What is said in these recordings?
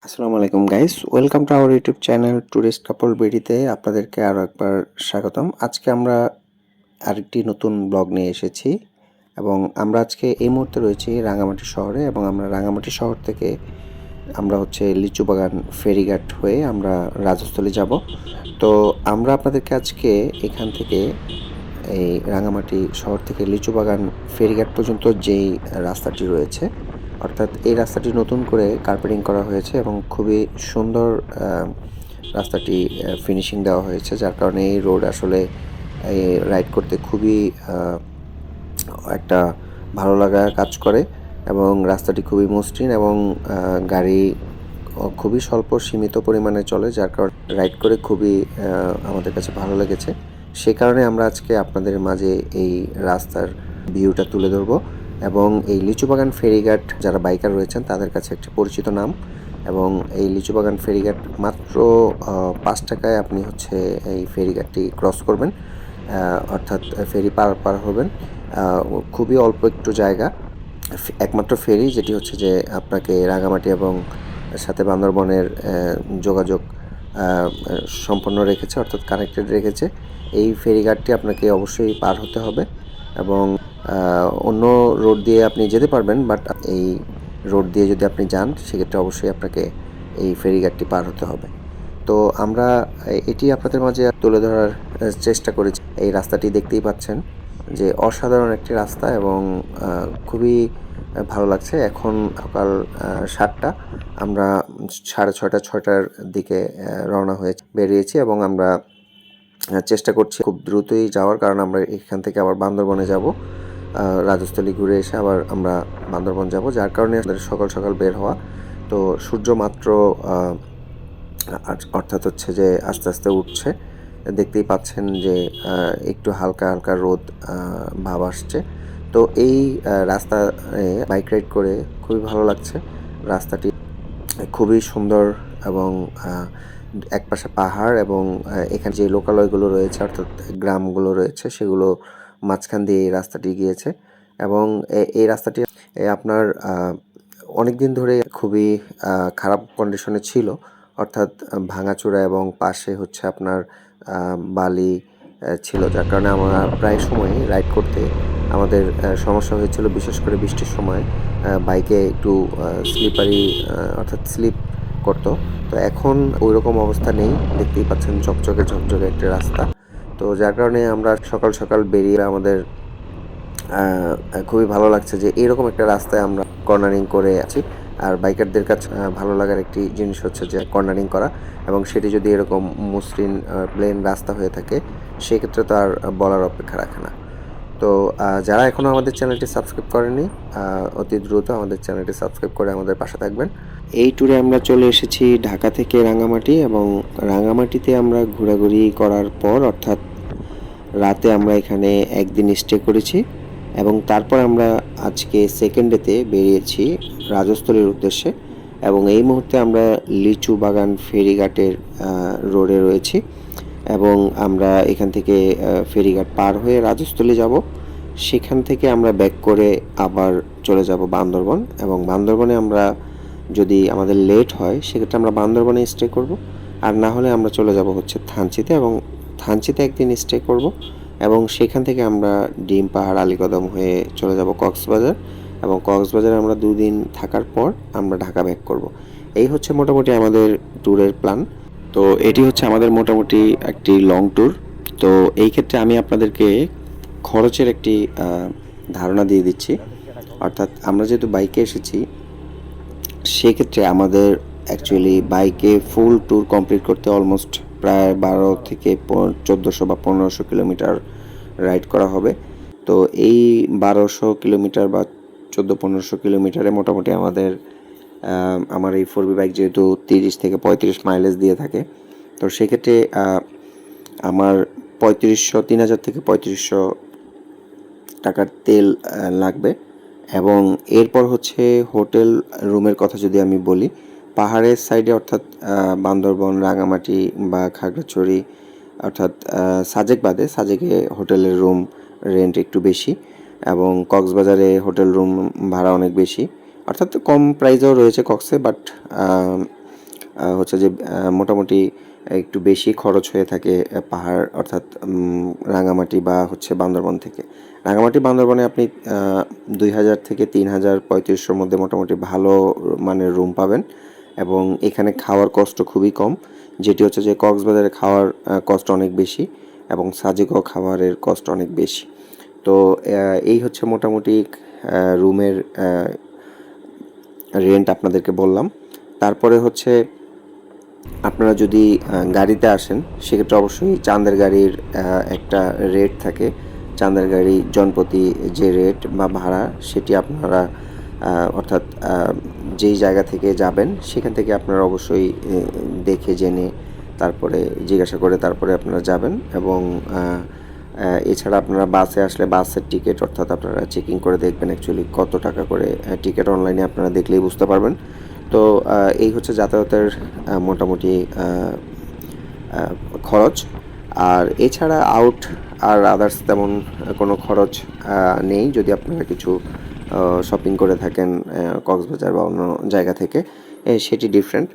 আসসালামু আলাইকুম guys, welcome to our YouTube channel tourist couple বিডিতে আপনাদেরকে আরও একবার স্বাগতম। আজকে আমরা আরেকটি নতুন ব্লগ নিয়ে এসেছি এবং আমরা আজকে এই মুহূর্তে রয়েছি রাঙামাটি শহরে এবং আমরা রাঙামাটি শহর থেকে আমরা লিচু বাগান ফেরিঘাট হয়ে আমরা রাজস্থলী যাব। তো আমরা আপনাদেরকে আজকে এখান থেকে এই রাঙামাটি শহর থেকে লিচু বাগান ফেরিঘাট পর্যন্ত যেই রাস্তাটি রয়েছে, অর্থাৎ এই রাস্তাটি নতুন করে কার্পেটিং করা হয়েছে এবং খুবই সুন্দর রাস্তাটি ফিনিশিং দেওয়া হয়েছে, যার কারণে এই রোড আসলে রাইড করতে খুবই একটা ভালো লাগা কাজ করে এবং রাস্তাটি খুবই মসৃণ এবং গাড়ি খুবই স্বল্প সীমিত পরিমাণে চলে, যার কারণে রাইড করে খুবই আমাদের কাছে ভালো লেগেছে। সে কারণে আমরা আজকে আপনাদের মাঝে এই রাস্তার ভিউটা তুলে ধরবো এবং এই লিচু বাগান ফেরিঘাট যারা বাইকার রয়েছেন তাদের কাছে একটি পরিচিত নাম এবং এই লিচু বাগান ফেরিঘাট মাত্র 5 টাকায় আপনি এই ফেরিঘাটটি ক্রস করবেন, অর্থাৎ ফেরি পার হবেন। খুবই অল্প একটু জায়গা, একমাত্র ফেরি যেটি যে আপনাকে রাঙামাটি এবং সাথে বান্দরবনের যোগাযোগ সম্পন্ন রেখেছে, অর্থাৎ কানেক্টেড রেখেছে। এই ফেরিঘাটটি আপনাকে অবশ্যই পার হতে হবে এবং অন্য রোড দিয়ে আপনি যেতে পারবেন, বাট এই রোড দিয়ে যদি আপনি যান সেক্ষেত্রে অবশ্যই আপনাকে এই ফেরিঘাটটি পার হতে হবে। তো আমরা এটি আপনাদের মাঝে তুলে ধরার চেষ্টা করেছি। এই রাস্তাটি দেখতেই পাচ্ছেন যে অসাধারণ একটি রাস্তা এবং খুবই ভালো লাগছে। এখন সকাল 7টা, আমরা 6:30-6টার দিকে রওনা হয়ে বেরিয়েছি এবং আমরা চেষ্টা করছি খুব দ্রুতই যাওয়ার, কারণ আমরা এখান থেকে আবার বান্দরবনে যাব। রাজস্থলী ঘুরে এসে আবার আমরা বান্দরবন যাব, যার কারণে আমাদের সকাল সকাল বের হওয়া। তো সূর্য মাত্র অর্থাৎ যে আস্তে আস্তে উঠছে, দেখতেই পাচ্ছেন যে একটু হালকা হালকা রোদ ভাব আসছে। তো এই রাস্তা বাইক রাইড করে খুবই ভালো লাগছে। রাস্তাটি খুবই সুন্দর এবং একপাশে পাহাড় এবং এখানে যে লোকালয়গুলো রয়েছে অর্থাৎ গ্রামগুলো রয়েছে সেগুলো মাঝখান দিয়ে এই রাস্তাটি গিয়েছে এবং এই রাস্তাটি আপনার অনেক দিন ধরে খুবই খারাপ কন্ডিশনে ছিল, অর্থাৎ ভাঙাচোরা এবং পাশে আপনার বালি ছিল, যার কারণে আমরা প্রায় সময় রাইড করতে আমাদের সমস্যা হয়েছিল, বিশেষ করে বৃষ্টির সময় বাইকে একটু স্লিপারি অর্থাৎ স্লিপ করতো। তো এখন ওই রকম অবস্থা নেই, দেখতেই পাচ্ছেন ঝকঝকে ঝকঝকে একটা রাস্তা। তো যার কারণে আমরা সকাল সকাল বেরিয়ে আমাদের খুবই ভালো লাগছে যে এরকম একটা রাস্তায় আমরা কর্নারিং করে আছি। আর বাইকারদের কাছে ভালো লাগার একটি জিনিস যে কর্নারিং করা, এবং সেটি যদি এরকম মসৃণ প্লেন রাস্তা হয়ে থাকে সেক্ষেত্রে তো আর বলার অপেক্ষা রাখে না। তো যারা এখনও আমাদের চ্যানেলটি সাবস্ক্রাইব করেনি, অতি দ্রুত আমাদের চ্যানেলটি সাবস্ক্রাইব করে আমাদের পাশে থাকবেন। এই ট্যুরে আমরা চলে এসেছি ঢাকা থেকে রাঙামাটি এবং রাঙামাটিতে আমরা ঘোরাঘুরি করার পর অর্থাৎ রাতে আমরা এখানে একদিন স্টে করেছি এবং তারপর আমরা আজকে সেকেন্ড ডেতে বেরিয়েছি রাজস্থলীর উদ্দেশ্যে এবং এই মুহূর্তে আমরা লিচু বাগান ফেরিঘাটের রোডে রয়েছি এবং আমরা এখান থেকে ফেরিঘাট পার হয়ে রাজস্থলী যাব। সেখান থেকে আমরা ব্যাক করে আবার চলে যাব বান্দরবন এবং বান্দরবনে আমরা যদি আমাদের লেট হয় সেক্ষেত্রে আমরা বান্দরবনে স্টে করব, আর না হলে আমরা চলে যাব থানচিতে এবং থানচিতে একদিন স্টে করব এবং সেখান থেকে আমরা ডিম পাহাড় আলীকদম হয়ে চলে যাব কক্সবাজার এবং কক্সবাজারে আমরা 2 দিন থাকার পর আমরা ঢাকা ব্যাক করব। এই মোটামুটি আমাদের ট্যুরের প্ল্যান। তো এটি আমাদের মোটামুটি একটি লং ট্যুর। তো এই ক্ষেত্রে আমি আপনাদেরকে খরচের একটি ধারণা দিয়ে দিচ্ছি, অর্থাৎ আমরা যেহেতু বাইকে এসেছি সেক্ষেত্রে আমাদের অ্যাকচুয়ালি বাইকে ফুল ট্যুর কমপ্লিট করতে অলমোস্ট প্রায় 12 থেকে 1400 বা 1500 কিলোমিটার রাইড করা হবে। তো এই 1200 কিলোমিটার বা 1400-1500 কিলোমিটারে মোটামুটি আমার এই 4B বাইক যেহেতু 30 থেকে 35 মাইলেজ দিয়ে থাকে, তো সেক্ষেত্রে আমার 3000 থেকে 3500 টাকার তেল লাগবে। এবং এরপর হোটেল রুমের কথা যদি আমি বলি, পাহাড়ের সাইডে অর্থাৎ বান্দরবন, রাঙামাটি বা খাগড়াছড়ি অর্থাৎ সাজেক বাদে সাজেকে হোটেলের রুম রেন্ট একটু বেশি এবং কক্সবাজারে হোটেল রুম ভাড়া অনেক বেশি, অর্থাৎ কম প্রাইসেও রয়েছে কক্সে, বাট হচ্ছে যে মোটামুটি একটু বেশি খরচ হয়ে থাকে পাহাড় অর্থাৎ রাঙামাটি বা হচ্ছে বান্দরবন থেকে। রাঙামাটি বান্দরবনে আপনি 2000 থেকে 3000 3500-র মধ্যে মোটামুটি ভালো মানের রুম পাবেন এবং এখানে খাওয়ার কষ্ট খুবই কম, যেটি হচ্ছে যে কক্সবাজারে খাওয়ার কষ্ট অনেক বেশি এবং সাজেকও খাবারের কষ্ট অনেক বেশি। তো এই হচ্ছে মোটামুটি রুমের রেন্ট আপনাদেরকে বললাম। তারপরে হচ্ছে আপনারা যদি গাড়িতে আসেন সেক্ষেত্রে অবশ্যই চাঁদের গাড়ির একটা রেট থাকে। চাঁদের গাড়ি জনপ্রতি যে রেট বা ভাড়া সেটি আপনারা অর্থাৎ যেই জায়গা থেকে যাবেন সেখান থেকে আপনারা অবশ্যই দেখে জেনে তারপরে জিজ্ঞাসা করে তারপরে আপনারা যাবেন এবং এছাড়া আপনারা বাসে আসলে বাসের টিকিট অর্থাৎ আপনারা চেকিং করে দেখবেন অ্যাকচুয়ালি কত টাকা করে টিকিট, অনলাইনে আপনারা দেখলেই বুঝতে পারবেন। তো এই হচ্ছে যাতায়াতের মোটামুটি খরচ। আর এছাড়া আউট আর আদার্স তেমন কোনো খরচ নেই যদি আপনারা কিছু শপিং করে থাকেন কক্সবাজার বা অন্য জায়গা থেকে, সেটি ডিফারেন্ট।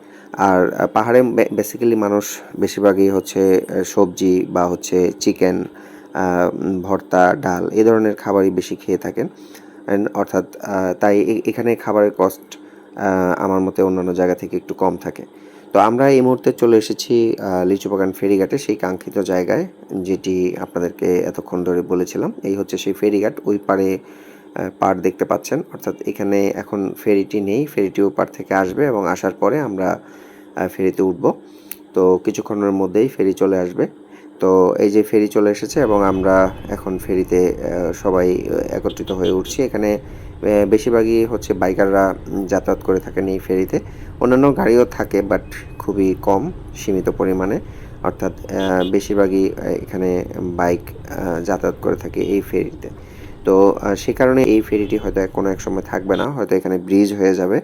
আর পাহাড়ে বেসিক্যালি মানুষ বেশিরভাগই হচ্ছে সবজি বা হচ্ছে চিকেন, ভর্তা, ডাল এই ধরনের খাবারই বেশি খেয়ে থাকেন। অর্থাৎ তাই এখানে খাবারের কস্ট আমার মতে অন্যান্য জায়গা থেকে একটু কম থাকে। তো আমরা এই মুহূর্তে চলে এসেছি লিচুবাগান ফেরিঘাটে, সেই কাঙ্ক্ষিত জায়গায় যেটি আপনাদেরকে এতক্ষণ ধরে বলেছিলাম। এই হচ্ছে সেই ফেরিঘাট, ওই পারে পাড় দেখতে পাচ্ছেন, অর্থাৎ এখানে এখন ফেরিটি নেই, ফেরিটি ওই পাড় থেকে আসবে এবং আসার পরে আমরা ফেরিতে উঠব। তো কিছুক্ষণের মধ্যেই ফেরি চলে আসবে। তো এই যে ফেরি চলে এসেছে এবং আমরা এখন ফেরিতে সবাই একত্রিত হয়ে উঠছি। এখানে বেশিরভাগই হচ্ছে বাইকাররা যাতায়াত করে থাকেন এই ফেরিতে। অন্যান্য গাড়িও থাকে বাট খুবই কম, সীমিত পরিমাণে, অর্থাৎ বেশিরভাগই এখানে বাইক যাতায়াত করে থাকে এই ফেরিতে। তো সে কারণে এই ফেরিটি হয়তো কোনো এক সময় থাকবে না, হয়তো এখানে ব্রিজ হয়ে যাবে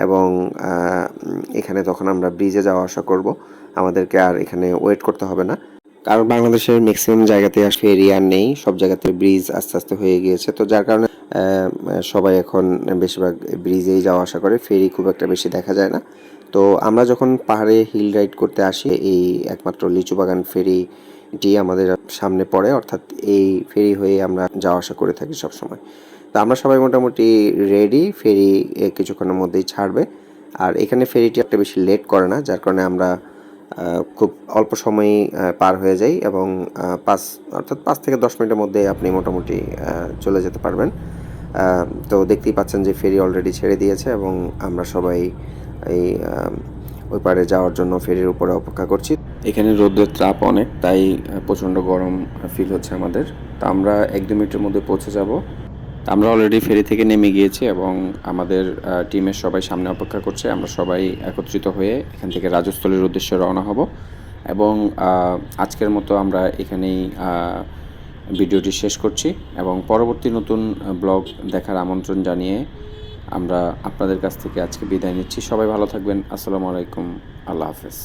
এবং এখানে তখন আমরা ব্রিজে যাওয়া আসা করব, আমাদেরকে আর এখানে ওয়েট করতে হবে না। কারণ বাংলাদেশের ম্যাক্সিমাম জায়গাতে ফেরি আর নেই, সব জায়গাতে ব্রিজ আস্তে আস্তে হয়ে গিয়েছে। তো যার কারণে সবাই এখন বেশিরভাগ ব্রিজেই যাওয়া আসা করে, ফেরি খুব একটা বেশি দেখা যায় না। তো আমরা যখন পাহাড়ে হিল রাইড করতে আসি এই একমাত্র লিচুবাগান ফেরিটি আমাদের সামনে পড়ে, অর্থাৎ এই ফেরি হয়ে আমরা যাওয়া আসা করে থাকি সবসময়। তো আমরা সবাই মোটামুটি রেডি, ফেরি কিছুক্ষণের মধ্যেই ছাড়বে। আর এখানে ফেরিটি একটা বেশি লেট করে না, যার কারণে আমরা খুব অল্প সময়েই পার হয়ে যাই এবং অর্থাৎ 5 থেকে 10 মিনিটের মধ্যে আপনি মোটামুটি চলে যেতে পারবেন। তো দেখতেই পাচ্ছেন যে ফেরি অলরেডি ছেড়ে দিয়েছে এবং আমরা সবাই এই ওই পারে যাওয়ার জন্য ফেরির উপরে অপেক্ষা করছি। এখানে রোদের তাপ অনেক, তাই প্রচণ্ড গরম ফিল হচ্ছে আমাদের। তা আমরা 1-2 মিনিটের মধ্যে পৌঁছে যাব। আমরা অলরেডি ফেরি থেকে নেমে গিয়েছি এবং আমাদের টিমের সবাই সামনে অপেক্ষা করছে। আমরা সবাই একত্রিত হয়ে এখান থেকে রাজস্থলীর উদ্দেশ্যে রওনা হব এবং আজকের মতো আমরা এখানেই ভিডিওটি শেষ করছি এবং পরবর্তী নতুন ব্লগ দেখার আমন্ত্রণ জানিয়ে আমরা আপনাদের কাছ থেকে আজকে বিদায় নিচ্ছি। সবাই ভালো থাকবেন। আসসালামু আলাইকুম, আল্লাহ হাফেজ।